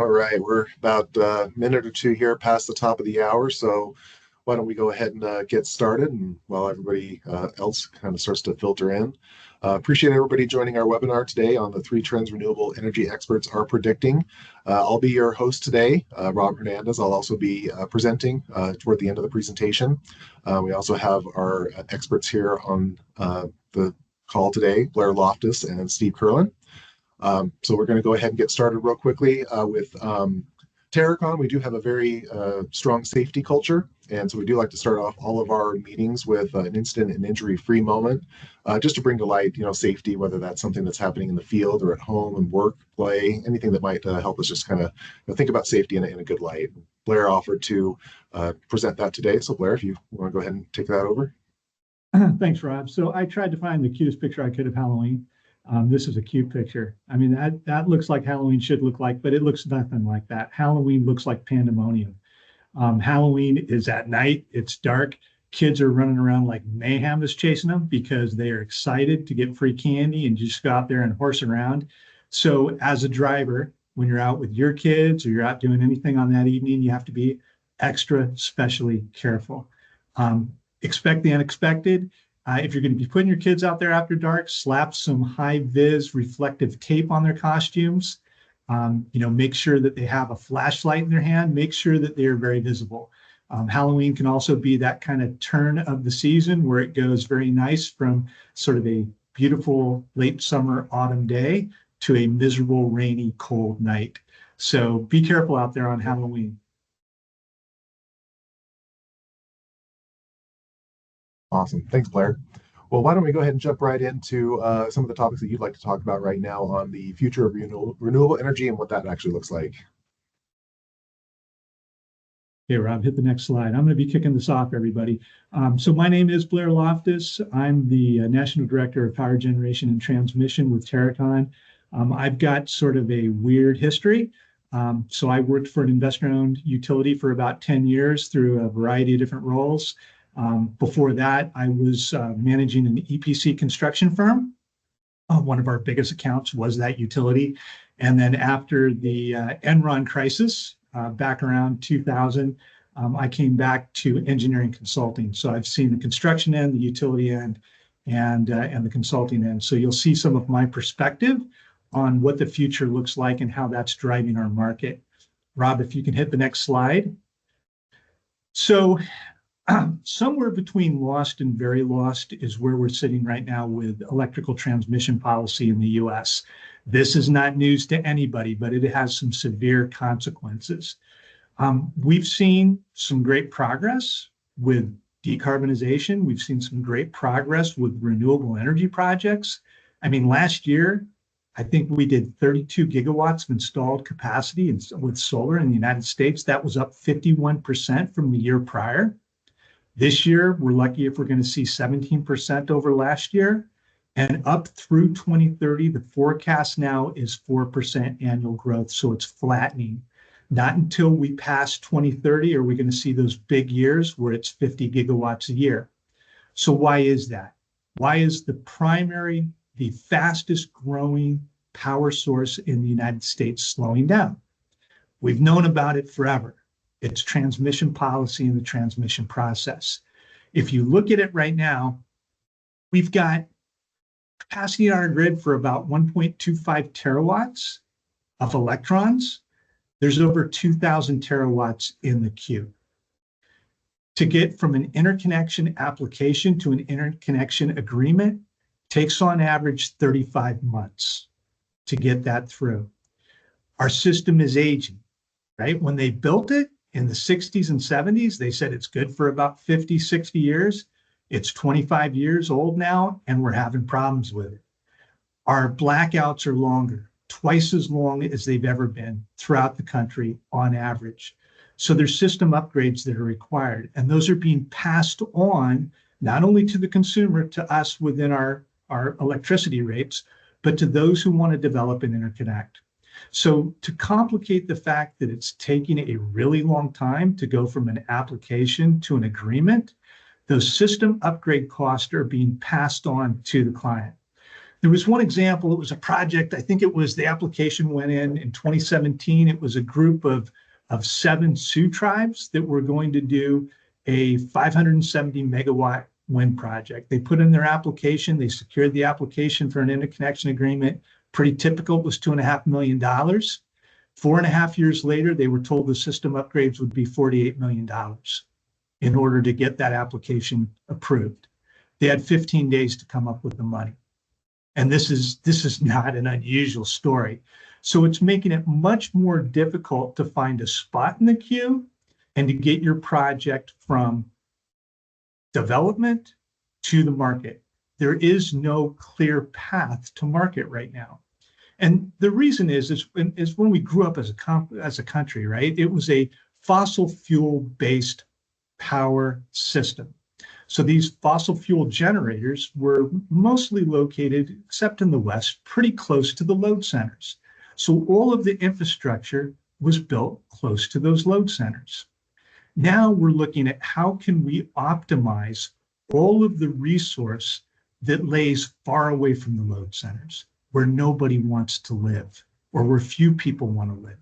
All right, we're about a minute or two here past the top of the hour, so why don't we go ahead and get started, and while everybody else kind of starts to filter in. Appreciate everybody joining our webinar today on the three trends renewable energy experts are predicting. I'll be your host today, Rob Hernandez. I'll also be presenting toward the end of the presentation. We also have our experts here on the call today, Blair Loftus and Steve Curlin. So we're going to go ahead and get started real quickly with Terracon. We do have a very strong safety culture, and so we do like to start off all of our meetings with an incident and injury-free moment, just to bring to light, safety, whether that's something that's happening in the field or at home and work, play, anything that might help us just kind of think about safety in a good light. Blair offered to present that today, so Blair, if you want to go ahead and take that over. Thanks, Rob. So I tried to find the cutest picture I could of Halloween. This is a cute picture. I mean, that looks like Halloween should look like, but it looks nothing like that. Halloween looks like pandemonium. Halloween is at night. It's dark. Kids are running around like mayhem is chasing them because they are excited to get free candy and just go out there and horse around. So as a driver, when you're out with your kids or you're out doing anything on that evening, you have to be extra specially careful. Expect the unexpected. If you're going to be putting your kids out there after dark, slap some high-vis reflective tape on their costumes. Make sure that they have a flashlight in their hand. Make sure that they are very visible. Halloween can also be that kind of turn of the season where it goes very nice from sort of a beautiful late summer, autumn day to a miserable, rainy, cold night. So be careful out there on Halloween. Awesome. Thanks, Blair. Well, why don't we go ahead and jump right into some of the topics that you'd like to talk about right now on the future of renewable energy and what that actually looks like. Okay, Rob, hit the next slide. I'm going to be kicking this off, everybody. So my name is Blair Loftus. I'm the National Director of Power Generation and Transmission with Terracon. I've got sort of a weird history. So I worked for an investor-owned utility for about 10 years through a variety of different roles. Before that, I was managing an EPC construction firm. One of our biggest accounts was that utility. And then after the Enron crisis, back around 2000, I came back to engineering consulting. So I've seen the construction end, the utility end, and the consulting end. So you'll see some of my perspective on what the future looks like and how that's driving our market. Rob, if you can hit the next slide. So somewhere between lost and very lost is where we're sitting right now with electrical transmission policy in the US. This is not news to anybody, but it has some severe consequences. We've seen some great progress with decarbonization. We've seen some great progress with renewable energy projects. I mean, last year, I think we did 32 gigawatts of installed capacity with solar in the United States. That was up 51% from the year prior. This year, we're lucky if we're going to see 17% over last year. And up through 2030, the forecast now is 4% annual growth. So it's flattening. Not until we pass 2030 are we going to see those big years where it's 50 gigawatts a year. So why is that? Why is the fastest growing power source in the United States slowing down? We've known about it forever. It's transmission policy and the transmission process. If you look at it right now, we've got capacity on our grid for about 1.25 terawatts of electrons. There's over 2,000 terawatts in the queue. To get from an interconnection application to an interconnection agreement takes on average 35 months to get that through. Our system is aging, right? When they built it, in the 60s and 70s, they said it's good for about 50, 60 years. It's 25 years old now, and we're having problems with it. Our blackouts are longer, twice as long as they've ever been throughout the country on average. So there's system upgrades that are required, and those are being passed on not only to the consumer, to us within our electricity rates, but to those who want to develop and interconnect. So to complicate the fact that it's taking a really long time to go from an application to an agreement, those system upgrade costs are being passed on to the client. There was one example. It was a project. I think it was the application went in 2017. It was a group of 7 Sioux tribes that were going to do a 570 megawatt wind project. They put in their application. They secured the application for an interconnection agreement. Pretty typical. It was $2.5 million. 4.5 years later, they were told the system upgrades would be $48 million in order to get that application approved. They had 15 days to come up with the money. And this is not an unusual story. So it's making it much more difficult to find a spot in the queue and to get your project from development to the market. There is no clear path to market right now. And the reason is when we grew up as a country, right? It was a fossil fuel-based power system. So these fossil fuel generators were mostly located, except in the West, pretty close to the load centers. So all of the infrastructure was built close to those load centers. Now we're looking at how can we optimize all of the resource that lays far away from the load centers, where nobody wants to live or where few people want to live.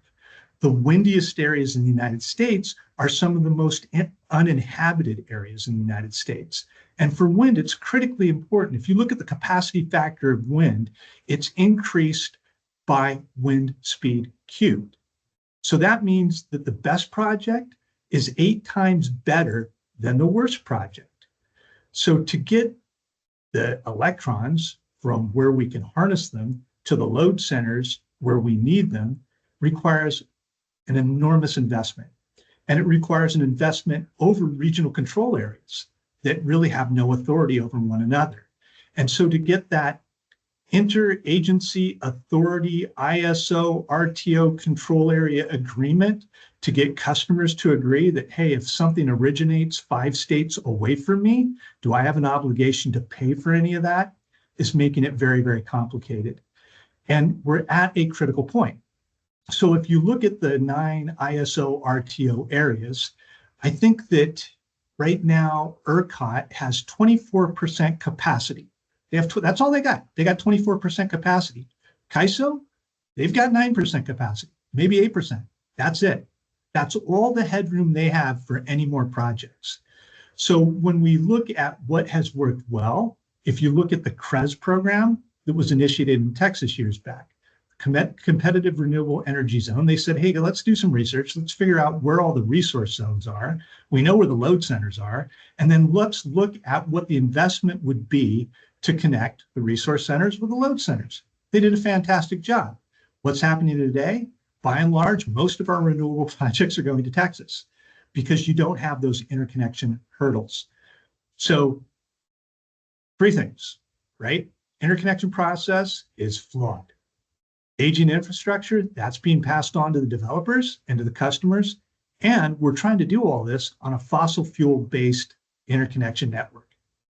The windiest areas in the United States are some of the most uninhabited areas in the United States. And for wind, it's critically important. If you look at the capacity factor of wind, it's increased by wind speed cubed. So that means that the best project is 8 times better than the worst project. So to get the electrons from where we can harness them to the load centers where we need them requires an enormous investment. And it requires an investment over regional control areas that really have no authority over one another. And so to get that interagency authority, ISO, RTO control area agreement to get customers to agree that, hey, if something originates 5 states away from me, do I have an obligation to pay for any of that? Is making it very, very complicated. And we're at a critical point. So if you look at the 9 ISO RTO areas, I think that right now ERCOT has 24% capacity. That's all they got. They got 24% capacity. CAISO, they've got 9% capacity, maybe 8%. That's it. That's all the headroom they have for any more projects. So when we look at what has worked well, if you look at the CREZ program that was initiated in Texas years back, Competitive Renewable Energy Zone, they said, hey, let's do some research. Let's figure out where all the resource zones are. We know where the load centers are. And then let's look at what the investment would be to connect the resource centers with the load centers. They did a fantastic job. What's happening today? By and large, most of our renewable projects are going to Texas because you don't have those interconnection hurdles. So 3 things, right? Interconnection process is flawed. Aging infrastructure, that's being passed on to the developers and to the customers. And we're trying to do all this on a fossil fuel-based interconnection network.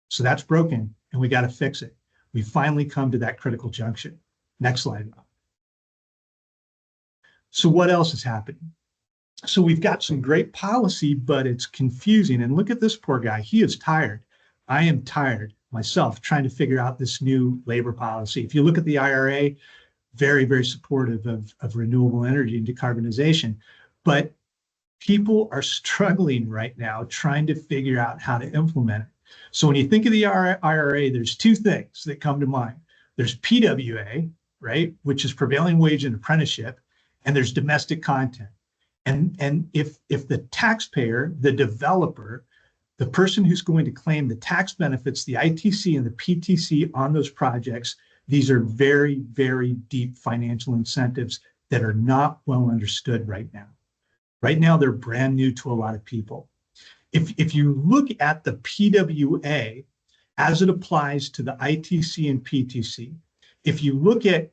So that's broken, and we got to fix it. We finally come to that critical junction. Next slide. So what else is happening? So we've got some great policy, but it's confusing. And look at this poor guy. He is tired. I am tired myself trying to figure out this new labor policy. If you look at the IRA, very, very supportive of renewable energy and decarbonization. But people are struggling right now trying to figure out how to implement it. So when you think of the IRA, there's 2 things that come to mind. There's PWA, right, which is prevailing wage and apprenticeship, and there's domestic content. And if the taxpayer, the developer, the person who's going to claim the tax benefits, the ITC and the PTC on those projects, these are very, very deep financial incentives that are not well understood right now. Right now, they're brand new to a lot of people. If you look at the PWA as it applies to the ITC and PTC, if you look at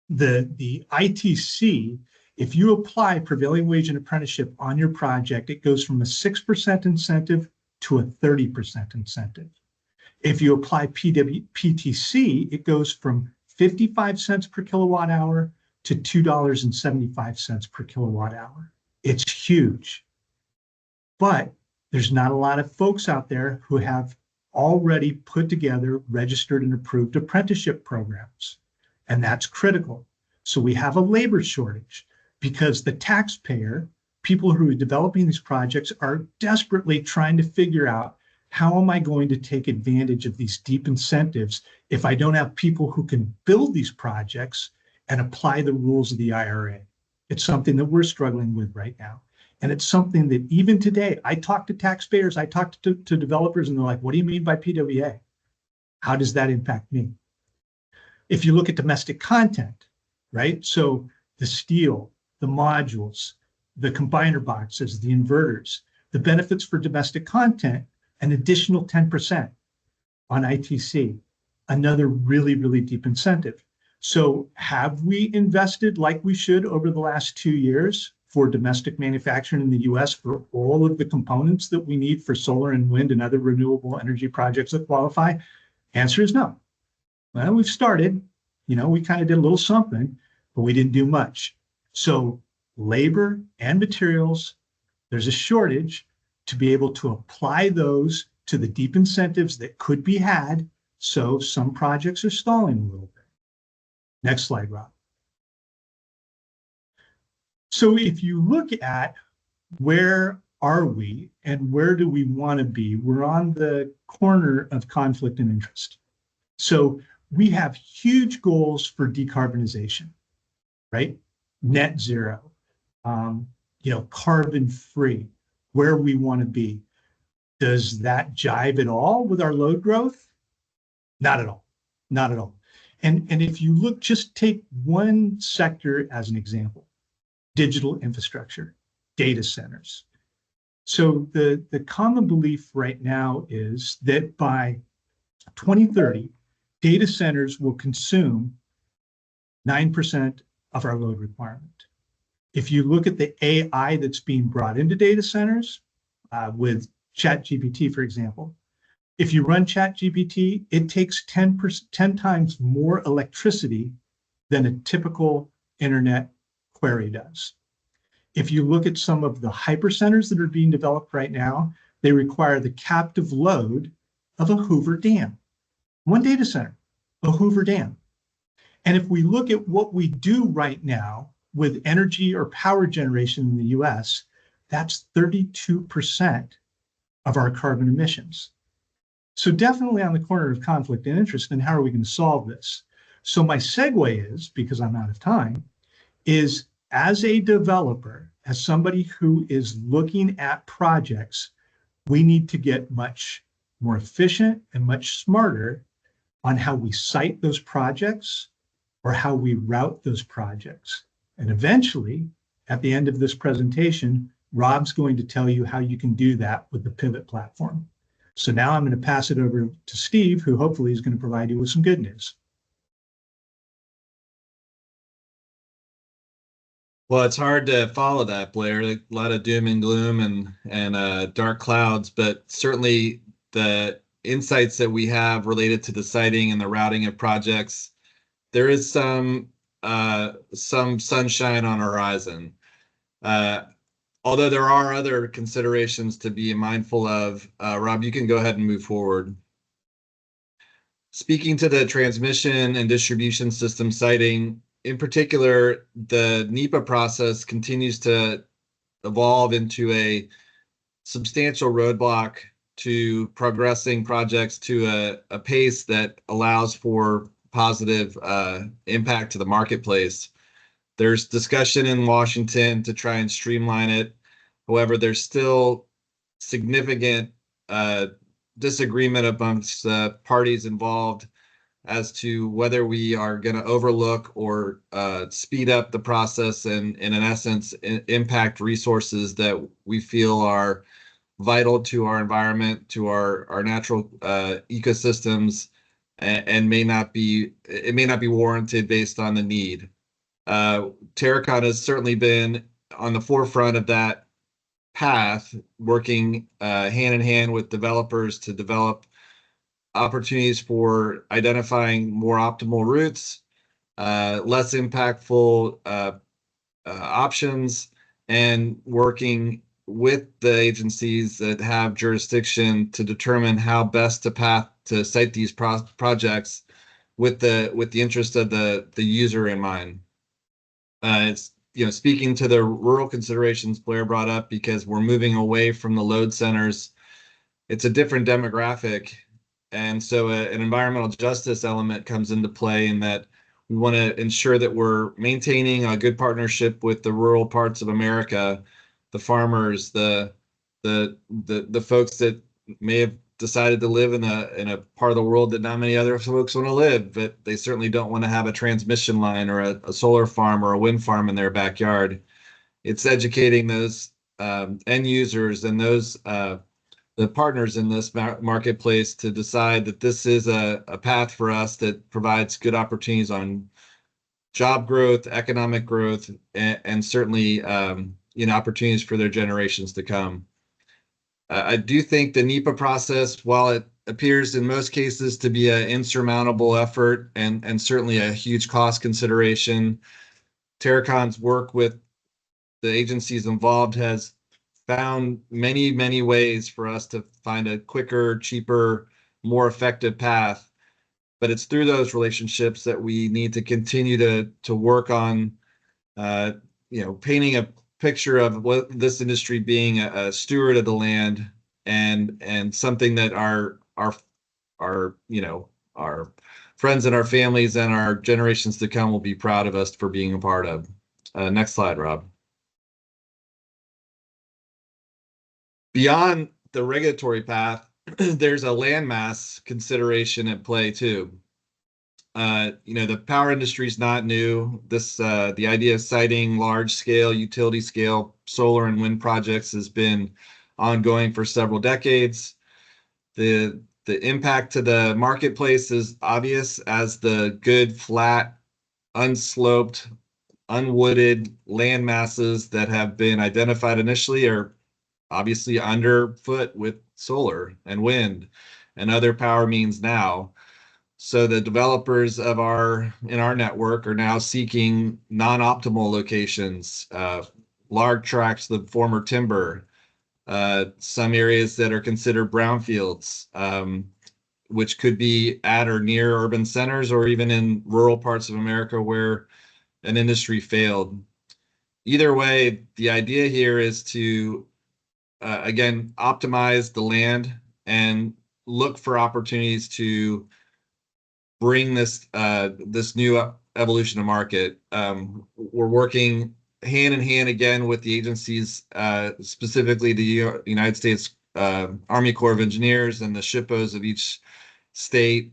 the ITC, if you apply prevailing wage and apprenticeship on your project, it goes from a 6% incentive to a 30% incentive. If you apply PTC, it goes from 55 cents per kilowatt hour to $2.75 per kilowatt hour. It's huge. But there's not a lot of folks out there who have already put together registered and approved apprenticeship programs. And that's critical. So we have a labor shortage because the taxpayer, people who are developing these projects, are desperately trying to figure out, how am I going to take advantage of these deep incentives if I don't have people who can build these projects and apply the rules of the IRA? It's something that we're struggling with right now. And it's something that even today, I talk to taxpayers, I talk to developers, and they're like, what do you mean by PWA? How does that impact me? If you look at domestic content, right? So the steel, the modules, the combiner boxes, the inverters, the benefits for domestic content, an additional 10% on ITC, another really, really deep incentive. So have we invested like we should over the last 2 years for domestic manufacturing in the US for all of the components that we need for solar and wind and other renewable energy projects that qualify? Answer is no. Well, we've started, we kind of did a little something, but we didn't do much. So labor and materials, there's a shortage to be able to apply those to the deep incentives that could be had. So some projects are stalling a little bit. Next slide, Rob. So if you look at where are we and where do we want to be, we're on the corner of conflict and interest. So we have huge goals for decarbonization, right? Net zero, carbon free, where we want to be. Does that jive at all with our load growth? Not at all. Not at all. And if you look, just take one sector as an example, digital infrastructure, data centers. So the common belief right now is that by 2030, data centers will consume 9% of our load requirement. If you look at the AI that's being brought into data centers with ChatGPT, for example, if you run ChatGPT, it takes 10 times more electricity than a typical internet query does. If you look at some of the hypercenters that are being developed right now, they require the captive load of a Hoover Dam. One data center, a Hoover Dam. And if we look at what we do right now with energy or power generation in the US, that's 32% of our carbon emissions. So definitely on the corner of conflict and interest, and how are we going to solve this? So my segue is, because I'm out of time, is as a developer, as somebody who is looking at projects, we need to get much more efficient and much smarter on how we site those projects or how we route those projects. And eventually, at the end of this presentation, Rob's going to tell you how you can do that with the Pivot platform. So now I'm going to pass it over to Steve, who hopefully is going to provide you with some good news. Well, it's hard to follow that, Blair. A lot of doom and gloom and dark clouds, but certainly the insights that we have related to the siting and the routing of projects, there is some sunshine on the horizon. Although there are other considerations to be mindful of. Rob, you can go ahead and move forward. Speaking to the transmission and distribution system siting, in particular, the NEPA process continues to evolve into a substantial roadblock to progressing projects to a pace that allows for positive impact to the marketplace. There's discussion in Washington to try and streamline it. However, there's still significant disagreement amongst the parties involved as to whether we are going to overlook or speed up the process and in essence, impact resources that we feel are vital to our environment, to our natural ecosystems, and it may not be warranted based on the need. Terracon has certainly been on the forefront of that path, working hand in hand with developers to develop opportunities for identifying more optimal routes, less impactful options, and working with the agencies that have jurisdiction to determine how best to site these projects with the interest of the user in mind. It's speaking to the rural considerations Blair brought up, because we're moving away from the load centers. It's a different demographic, and so an environmental justice element comes into play in that we want to ensure that we're maintaining a good partnership with the rural parts of America, the farmers, the folks that may have decided to live in a part of the world that not many other folks want to live, but they certainly don't want to have a transmission line or a solar farm or a wind farm in their backyard. It's educating those end users and those the partners in this marketplace to decide that this is a path for us that provides good opportunities on job growth, economic growth, and certainly opportunities for their generations to come. I do think the NEPA process, while it appears in most cases to be an insurmountable effort and certainly a huge cost consideration, Terracon's work with the agencies involved has found many, many ways for us to find a quicker, cheaper, more effective path. But it's through those relationships that we need to continue to work on, painting a picture of what this industry being a steward of the land and something that our friends and our families and our generations to come will be proud of us for being a part of. Next slide, Rob. Beyond the regulatory path, there's a landmass consideration at play too. The power industry is not new. The idea of siting large-scale, utility-scale solar and wind projects has been ongoing for several decades. The impact to the marketplace is obvious, as the good, flat, unsloped, unwooded land masses that have been identified initially are obviously underfoot with solar and wind and other power means now. So the developers in our network are now seeking non-optimal locations, large tracts of former timber, some areas that are considered brownfields, which could be at or near urban centers or even in rural parts of America where an industry failed. Either way, the idea here is to again, optimize the land and look for opportunities to bring this new evolution to market. We're working hand in hand again with the agencies, specifically the United States Army Corps of Engineers and the SHPOs of each state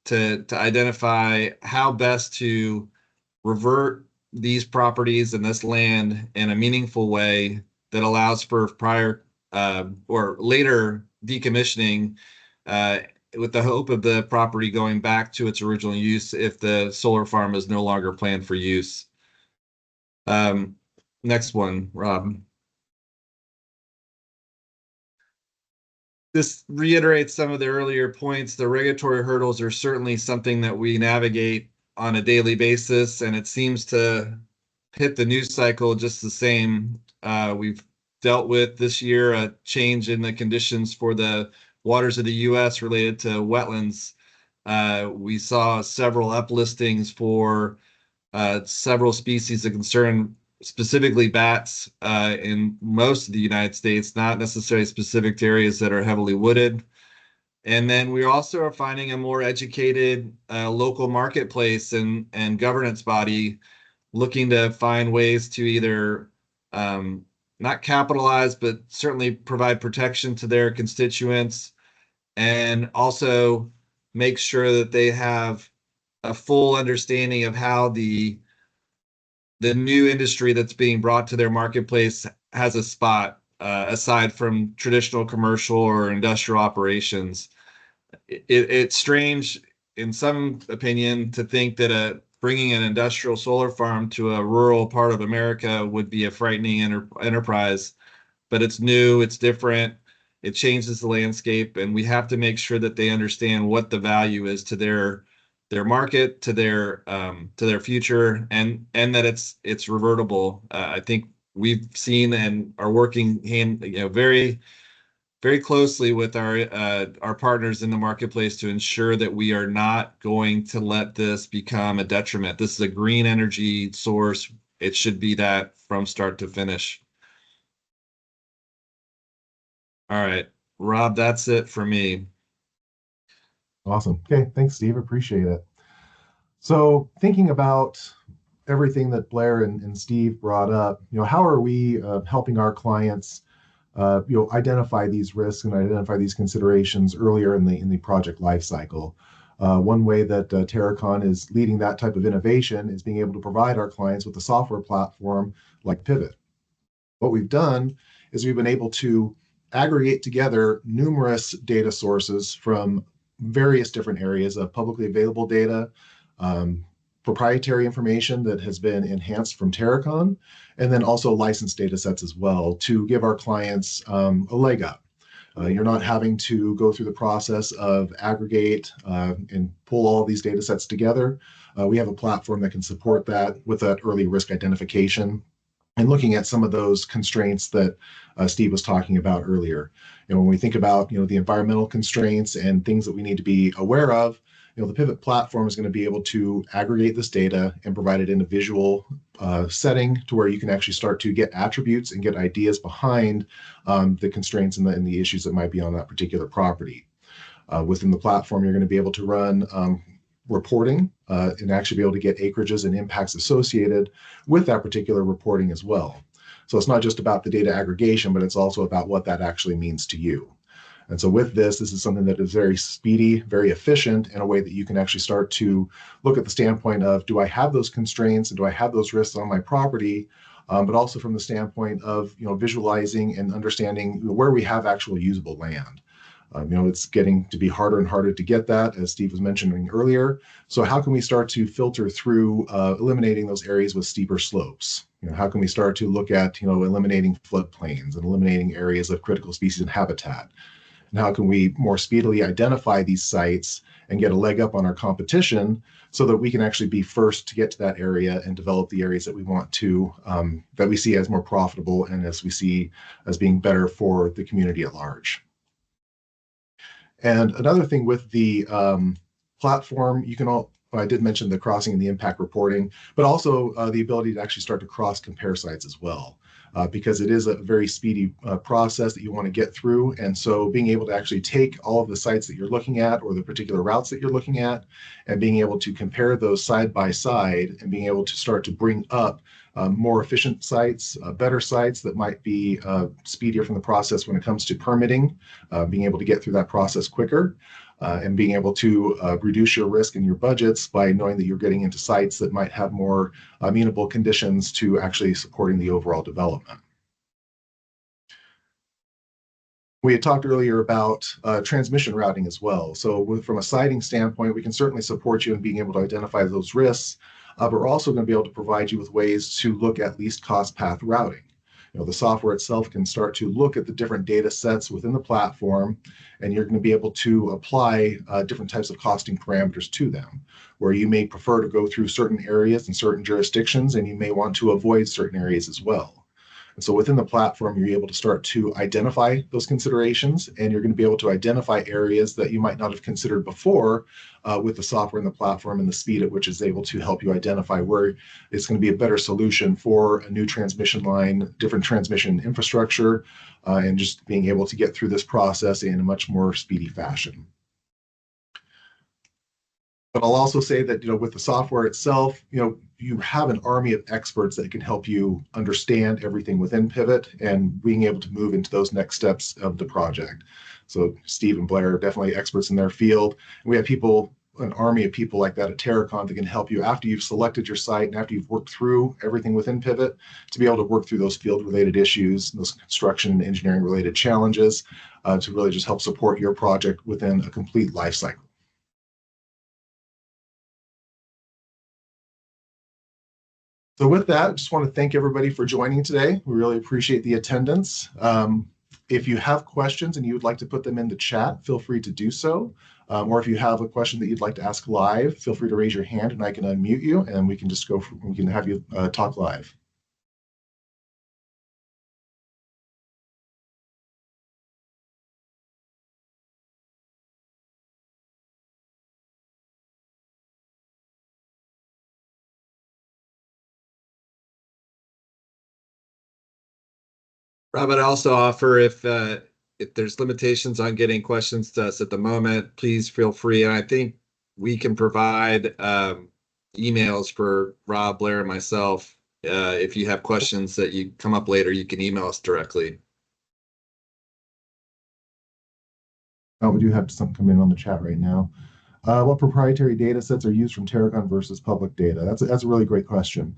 to identify how best to revert these properties and this land in a meaningful way that allows for prior or later decommissioning, with the hope of the property going back to its original use if the solar farm is no longer planned for use. Next one, Rob. This reiterates some of the earlier points. The regulatory hurdles are certainly something that we navigate on a daily basis, and it seems to hit the news cycle just the same. We've dealt with this year a change in the conditions for the waters of the U.S. related to wetlands. We saw several uplistings for several species of concern, specifically bats in most of the United States, not necessarily specific to areas that are heavily wooded. And then we also are finding a more educated local marketplace and governance body looking to find ways to either not capitalize, but certainly provide protection to their constituents, and also make sure that they have a full understanding of how the new industry that's being brought to their marketplace has a spot aside from traditional commercial or industrial operations. It's strange, in some opinion, to think that bringing an industrial solar farm to a rural part of America would be a frightening enterprise, but it's new, it's different, it changes the landscape, and we have to make sure that they understand what the value is to their market, to their future, and that it's revertible. I think we've seen and are working very, very closely with our partners in the marketplace to ensure that we are not going to let this become a detriment. This is a green energy source. It should be that from start to finish. All right, Rob, that's it for me. Awesome. Okay, thanks, Steve. Appreciate it. So thinking about everything that Blair and Steve brought up, how are we helping our clients, identify these risks and identify these considerations earlier in the project lifecycle? One way that Terracon is leading that type of innovation is being able to provide our clients with a software platform like Pivvot. What we've done is we've been able to aggregate together numerous data sources from various different areas of publicly available data, um, proprietary information that has been enhanced from Terracon, and then also licensed data sets as well to give our clients a leg up. You're not having to go through the process of aggregate and pull all of these data sets together. We have a platform that can support that with that early risk identification and looking at some of those constraints that Steve was talking about earlier. When we think about the environmental constraints and things that we need to be aware of, the Pivot platform is going to be able to aggregate this data and provide it in a visual setting to where you can actually start to get attributes and get ideas behind the constraints and the issues that might be on that particular property. Within the platform, you're going to be able to run reporting and actually be able to get acreages and impacts associated with that particular reporting as well. So it's not just about the data aggregation, but it's also about what that actually means to you. And so with this is something that is very speedy, very efficient in a way that you can actually start to look at the standpoint of, do I have those constraints and do I have those risks on my property? But also from the standpoint of visualizing and understanding where we have actual usable land. It's getting to be harder and harder to get that, as Steve was mentioning earlier. So how can we start to filter through eliminating those areas with steeper slopes? How can we start to look at eliminating floodplains and eliminating areas of critical species and habitat? And how can we more speedily identify these sites and get a leg up on our competition so that we can actually be first to get to that area and develop the areas that we want to, that we see as more profitable and as we see as being better for the community at large. And another thing with the platform, I did mention the crossing and the impact reporting, but also the ability to actually start to cross compare sites as well. Because it is a very speedy process that you want to get through. And so being able to actually take all of the sites that you're looking at or the particular routes that you're looking at and being able to compare those side by side and being able to start to bring up more efficient sites, better sites that might be speedier from the process when it comes to permitting, being able to get through that process quicker. And being able to reduce your risk and your budgets by knowing that you're getting into sites that might have more amenable conditions to actually supporting the overall development. We had talked earlier about transmission routing as well. So from a siting standpoint, we can certainly support you in being able to identify those risks, but we're also going to be able to provide you with ways to look at least cost path routing. The software itself can start to look at the different data sets within the platform, and you're going to be able to apply different types of costing parameters to them, where you may prefer to go through certain areas and certain jurisdictions, and you may want to avoid certain areas as well. And so within the platform, you're able to start to identify those considerations, and you're going to be able to identify areas that you might not have considered before with the software and the platform and the speed at which it's able to help you identify where it's going to be a better solution for a new transmission line, different transmission infrastructure, and just being able to get through this process in a much more speedy fashion. But I'll also say that, with the software itself, you have an army of experts that can help you understand everything within Pivot and being able to move into those next steps of the project. So Steve and Blair are definitely experts in their field. And we have an army of people like that at Terracon that can help you after you've selected your site and after you've worked through everything within Pivot to be able to work through those field-related issues, those construction and engineering-related challenges to really just help support your project within a complete life cycle. So with that, I just want to thank everybody for joining today. We really appreciate the attendance. If you have questions and you would like to put them in the chat, feel free to do so. Or if you have a question that you'd like to ask live, feel free to raise your hand and I can unmute you and we can have you talk live. Rob, I'd also offer if there's limitations on getting questions to us at the moment, please feel free. And I think we can provide emails for Rob, Blair, and myself. If you have questions that you come up later, you can email us directly. Oh, we do have some come in on the chat right now. What proprietary data sets are used from Terracon versus public data? That's a really great question.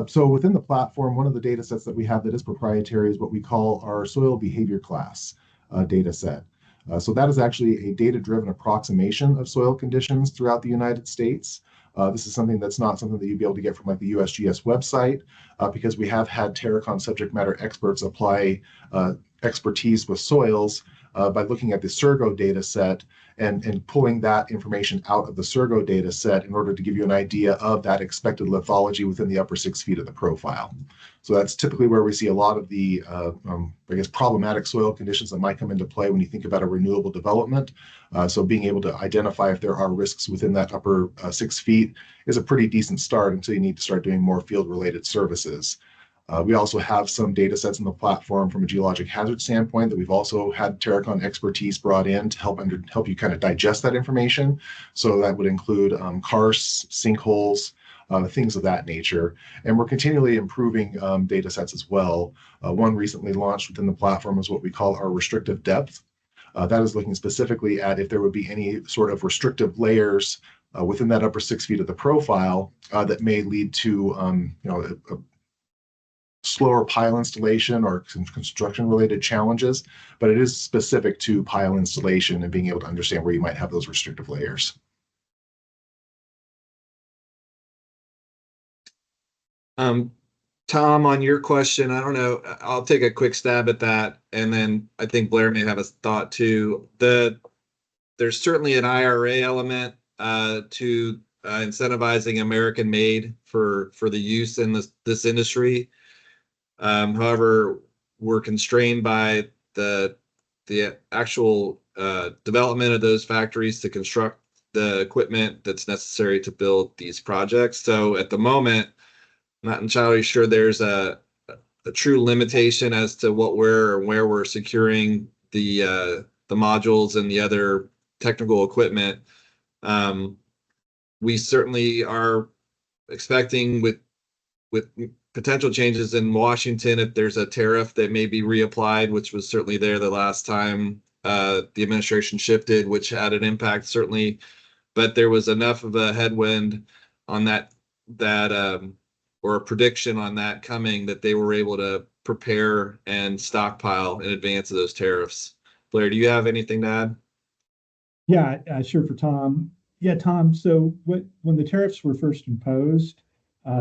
So within the platform, one of the data sets that we have that is proprietary is what we call our soil behavior class data set. So that is actually a data-driven approximation of soil conditions throughout the United States. This is something that's not something that you'd be able to get from like the USGS website, because we have had Terracon subject matter experts apply expertise with soils by looking at the Sergo data set and pulling that information out of the Sergo data set in order to give you an idea of that expected lithology within the upper 6 feet of the profile. So that's typically where we see a lot of the, I guess, problematic soil conditions that might come into play when you think about a renewable development. So being able to identify if there are risks within that upper 6 feet is a pretty decent start until you need to start doing more field-related services. We also have some data sets in the platform from a geologic hazard standpoint that we've also had Terracon expertise brought in to help you kind of digest that information. So that would include karsts, sinkholes, things of that nature. And we're continually improving data sets as well. One recently launched within the platform is what we call our restrictive depth. That is looking specifically at if there would be any sort of restrictive layers within that upper 6 feet of the profile that may lead to a slower pile installation or some construction related challenges, but it is specific to pile installation and being able to understand where you might have those restrictive layers. Tom, on your question, I don't know, I'll take a quick stab at that, and then I think Blair may have a thought too. There's certainly an IRA element to incentivizing American made for the use in this industry. However, we're constrained by the actual development of those factories to construct the equipment that's necessary to build these projects. So at the moment, I'm not entirely sure there's a true limitation as to where we're securing the modules and the other technical equipment. We certainly are expecting with potential changes in Washington, if there's a tariff that may be reapplied, which was certainly there the last time the administration shifted, which had an impact certainly, but there was enough of a headwind on that or a prediction on that coming that they were able to prepare and stockpile in advance of those tariffs. Blair, do you have anything to add? Yeah, sure for Tom. Yeah, Tom. So when the tariffs were first imposed,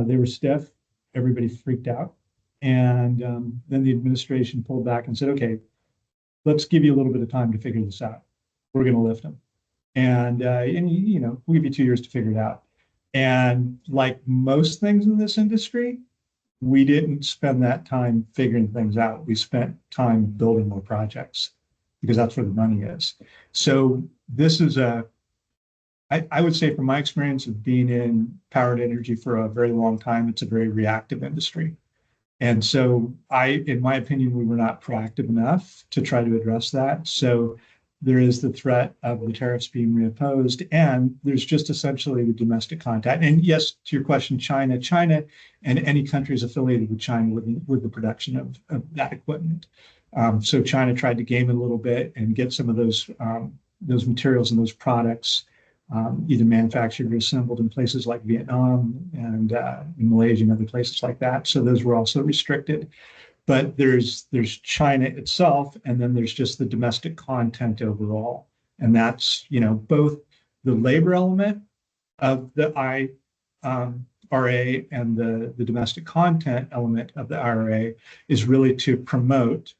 they were stiff. Everybody freaked out. And then the administration pulled back and said, okay, let's give you a little bit of time to figure this out. We're going to lift them. And we'll give you 2 years to figure it out. And like most things in this industry, we didn't spend that time figuring things out. We spent time building more projects because that's where the money is. So this is I would say from my experience of being in powered energy for a very long time, it's a very reactive industry. And so in my opinion, we were not proactive enough to try to address that. So there is the threat of the tariffs being reimposed, and there's just essentially the domestic content. And yes, to your question, China and any countries affiliated with China with the production of that equipment. So China tried to game it a little bit and get some of those materials and those products either manufactured or assembled in places like Vietnam and in Malaysia and other places like that. So those were also restricted. But there's China itself, and then there's just the domestic content overall. And that's, both the labor element of the IRA and the domestic content element of the IRA is really to promote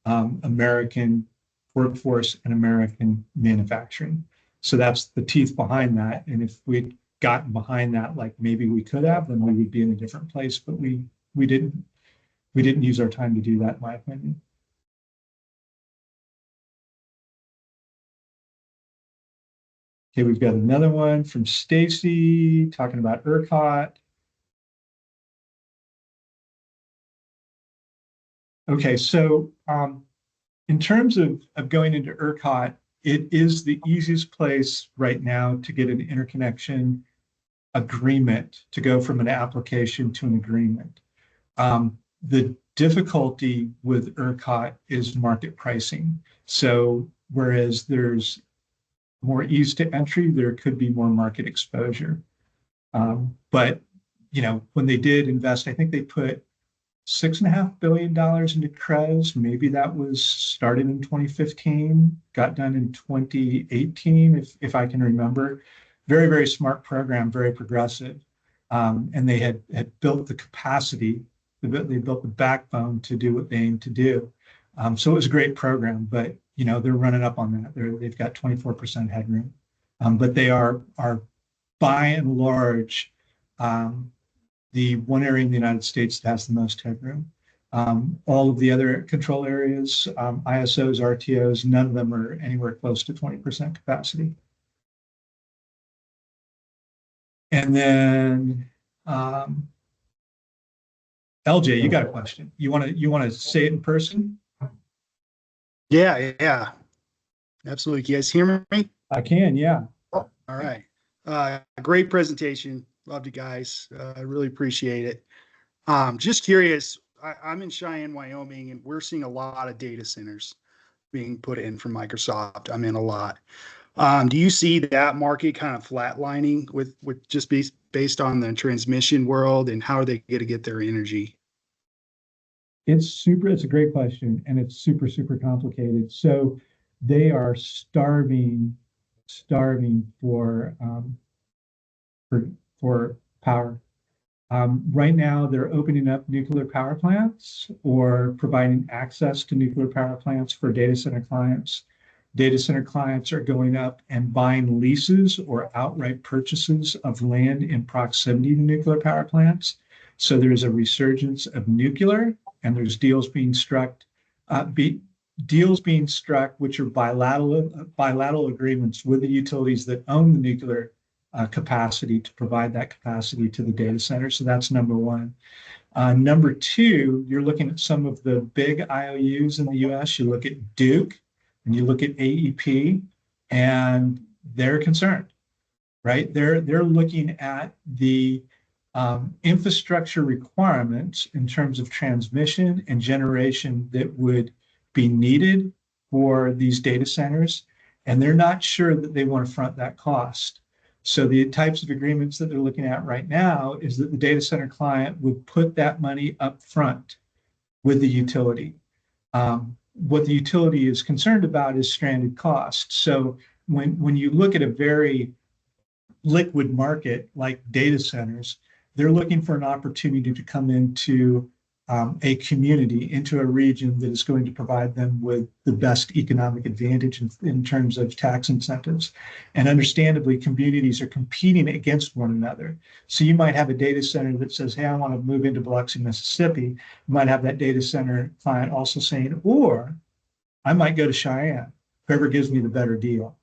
American workforce and American manufacturing. So that's the teeth behind that. And if we'd gotten behind that, like maybe we could have, then we would be in a different place. But we didn't use our time to do that, in my opinion. Okay, we've got another one from Stacy talking about ERCOT. Okay, so in terms of going into ERCOT, it is the easiest place right now to get an interconnection agreement, to go from an application to an agreement. The difficulty with ERCOT is market pricing. So whereas there's more ease to entry, there could be more market exposure. But when they did invest, I think they put $6.5 billion into CREZ. Maybe that was started in 2015, got done in 2018, if I can remember. Very, very smart program, very progressive. And they had built the capacity, they built the backbone to do what they aim to do. So it was a great program, but they're running up on that. They've got 24% headroom. But they are by and large the one area in the United States that has the most headroom. All of the other control areas, ISOs, RTOs, none of them are anywhere close to 20% capacity. And then LJ, you got a question? You want to say it in person? Yeah, absolutely. Can you guys hear me? I can, yeah. All right. Great presentation. Loved you guys. I really appreciate it. Just curious, I'm in Cheyenne, Wyoming, and we're seeing a lot of data centers being put in from Microsoft. I'm in a lot. Do you see that market kind of flatlining with just based on the transmission world, and how are they going to get their energy? It's a great question, and it's super, super complicated. So they are starving for power. Right now, they're opening up nuclear power plants or providing access to nuclear power plants for data center clients. Data center clients are going up and buying leases or outright purchases of land in proximity to nuclear power plants. So there's a resurgence of nuclear, and there's deals being struck, which are bilateral agreements with the utilities that own the nuclear capacity to provide that capacity to the data center. So that's number one. Number two, you're looking at some of the big IOUs in the US. You look at Duke and you look at AEP, and they're concerned, right? They're looking at the infrastructure requirements in terms of transmission and generation that would be needed for these data centers, and they're not sure that they want to front that cost. So the types of agreements that they're looking at right now is that the data center client would put that money up front with the utility. What the utility is concerned about is stranded costs. So when you look at a very liquid market like data centers, they're looking for an opportunity to come into a community, into a region that is going to provide them with the best economic advantage in terms of tax incentives. And understandably, communities are competing against one another. So you might have a data center that says, hey, I want to move into Biloxi, Mississippi. You might have that data center client also saying, or I might go to Cheyenne, whoever gives me the better deal.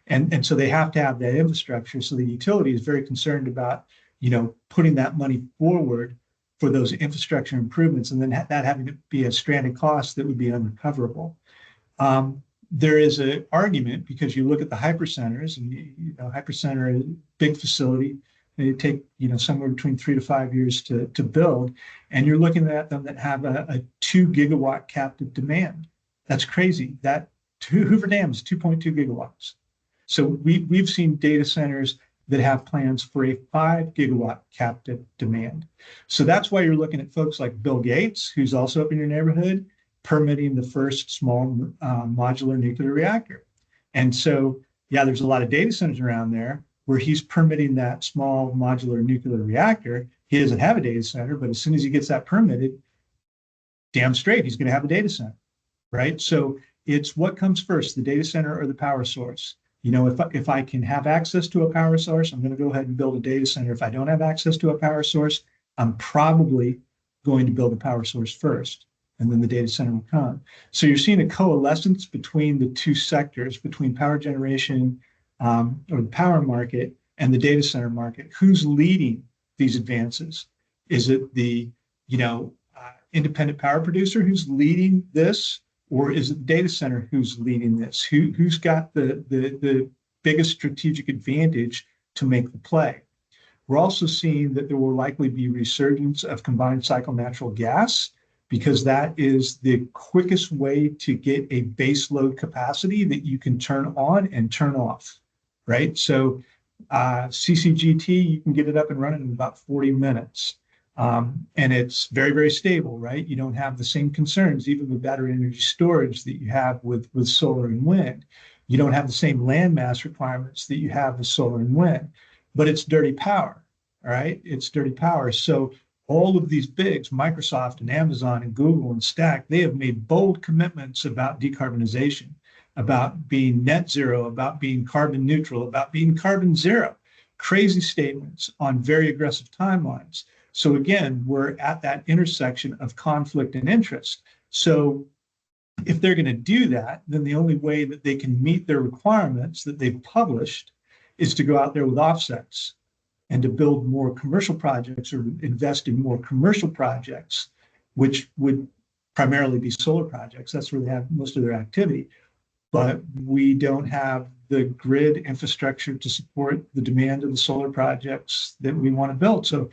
And so they have to have that infrastructure. So the utility is very concerned about, putting that money forward for those infrastructure improvements, and then that having to be a stranded cost that would be unrecoverable. There is an argument, because you look at the hypercenters, and hypercenter is a big facility. They take somewhere between 3 to 5 years to build, and you're looking at them that have a 2 gigawatt captive demand. That's crazy. That Hoover Dam is 2.2 gigawatts. So we've seen data centers that have plans for a 5 gigawatt captive demand. So that's why you're looking at folks like Bill Gates, who's also up in your neighborhood, permitting the first small modular nuclear reactor. And so, there's a lot of data centers around there where he's permitting that small modular nuclear reactor. He doesn't have a data center, but as soon as he gets that permitted, damn straight, he's going to have a data center, right? So it's what comes first, the data center or the power source. If I can have access to a power source, I'm going to go ahead and build a data center. If I don't have access to a power source, I'm probably going to build a power source first, and then the data center will come. So you're seeing a coalescence between the two sectors, between power generation or the power market and the data center market. Who's leading these advances? Is it the independent power producer who's leading this, or is it the data center who's leading this? Who's got the biggest strategic advantage to make the play? We're also seeing that there will likely be resurgence of combined cycle natural gas, because that is the quickest way to get a base load capacity that you can turn on and turn off, right? So CCGT, you can get it up and running in about 40 minutes. And it's very, very stable, right? You don't have the same concerns, even with battery energy storage, that you have with solar and wind. You don't have the same land mass requirements that you have with solar and wind, but it's dirty power, all right? It's dirty power. So all of these bigs, Microsoft and Amazon and Google and Stack, they have made bold commitments about decarbonization, about being net zero, about being carbon neutral, about being carbon zero. Crazy statements on very aggressive timelines. So again, we're at that intersection of conflict and interest. So if they're going to do that, then the only way that they can meet their requirements that they've published is to go out there with offsets and to build more commercial projects or invest in more commercial projects, which would primarily be solar projects. That's where they have most of their activity. But we don't have the grid infrastructure to support the demand of the solar projects that we want to build. So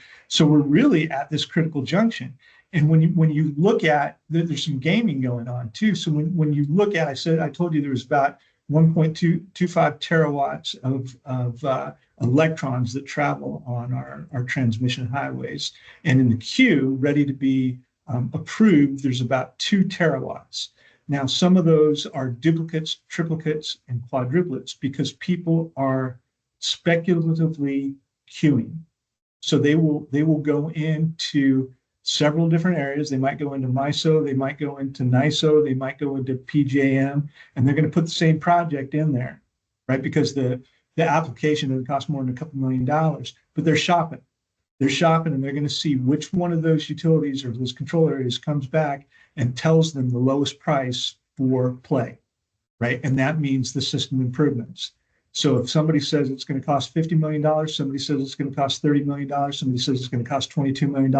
we're really at this critical junction. And when you look at, there's some gaming going on too. So when you look at, I told you there was about 1.25 terawatts of electrons that travel on our transmission highways. And in the queue, ready to be approved, there's about 2 terawatts. Now, some of those are duplicates, triplicates, and quadruplets because people are speculatively queuing. So they will go into several different areas. They might go into MISO, they might go into NISO, they might go into PJM, and they're going to put the same project in there, right? Because the application doesn't cost more than a couple $1 million, but they're shopping. They're shopping and they're going to see which one of those utilities or those control areas comes back and tells them the lowest price for play, right? And that means the system improvements. So if somebody says it's going to cost $50 million, somebody says it's going to cost $30 million, somebody says it's going to cost $22 million.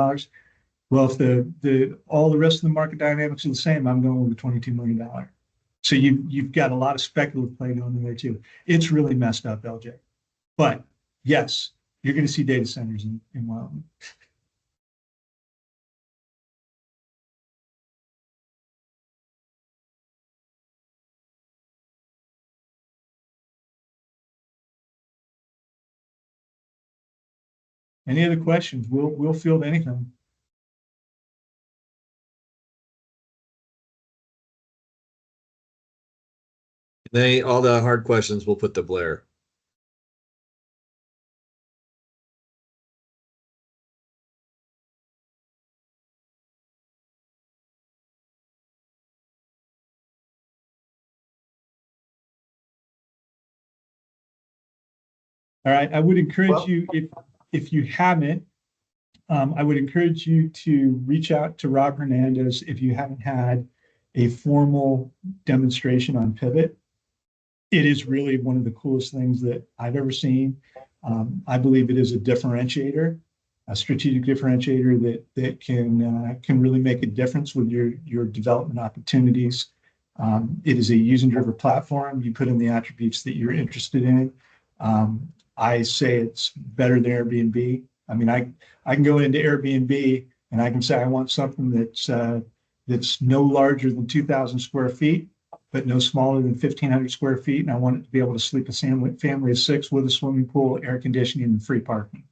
Well, if all the rest of the market dynamics are the same, I'm going with the $22 million. So you've got a lot of speculative play going in there too. It's really messed up, LJ. But yes, you're going to see data centers in Wyoming. Any other questions? We'll field anything. All the hard questions we'll put to Blair. All right. I would encourage you, if you haven't, I would encourage you to reach out to Rob Hernandez if you haven't had a formal demonstration on Pivot. It is really one of the coolest things that I've ever seen. I believe it is a differentiator, a strategic differentiator that can really make a difference with your development opportunities. It is a user-driven platform. You put in the attributes that you're interested in. I say it's better than Airbnb. I mean, I can go into Airbnb and I can say I want something that's no larger than 2,000 square feet, but no smaller than 1,500 square feet, and I want it to be able to sleep a family of 6 with a swimming pool, air conditioning, and free parking.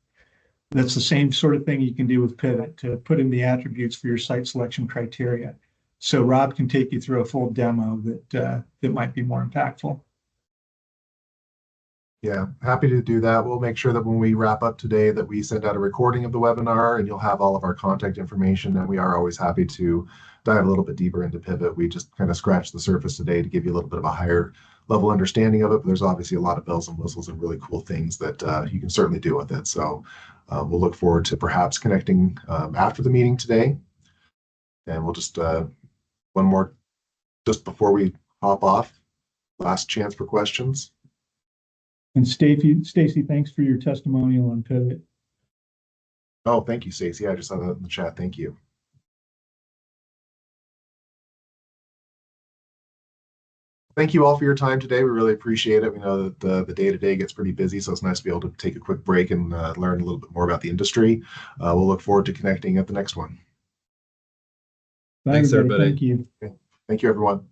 That's the same sort of thing you can do with Pivot to put in the attributes for your site selection criteria. So Rob can take you through a full demo that might be more impactful. Yeah, happy to do that. We'll make sure that when we wrap up today that we send out a recording of the webinar and you'll have all of our contact information. And we are always happy to dive a little bit deeper into Pivot. We just kind of scratched the surface today to give you a little bit of a higher level understanding of it. But there's obviously a lot of bells and whistles and really cool things that you can certainly do with it. So we'll look forward to perhaps connecting after the meeting today. And we'll just one more just before we hop off. Last chance for questions. And Stacy, thanks for your testimonial on Pivot. Oh, thank you, Stacy. I just saw that in the chat. Thank you. Thank you all for your time today. We really appreciate it. We know that the day-to-day gets pretty busy, so it's nice to be able to take a quick break and learn a little bit more about the industry. We'll look forward to connecting at the next one. Bye, Thanks, everybody. Thank you. Thank you, everyone.